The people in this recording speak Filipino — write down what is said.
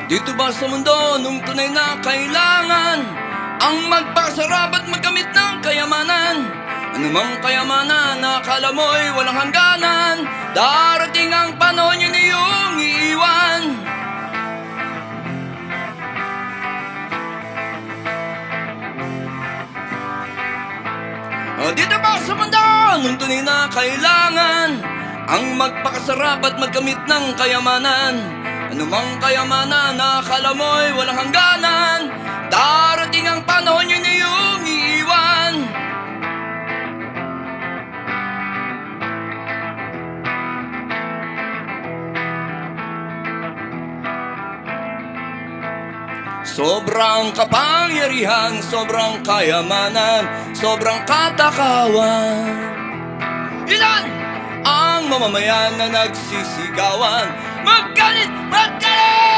Dito ba sa mundo nung tunay na kailangan ang magpakasarap at magkamit ng kayamanan? Anumang kayamanan na akala mo'y walang hangganan, darating ang panahon yun iyong iiwan. Dito ba sa mundo nung tunay na kailangan ang magpakasarap at magkamit ng kayamanan? Anumang kayamanan na akala mo'y walang hangganan, darating ang panahon yun iyong iiwan. Sobrang kapangyarihan, sobrang kayamanan, sobrang katakawan. Ilan ang mamamayan na nagsisigawan? Magkalit! Magkalit!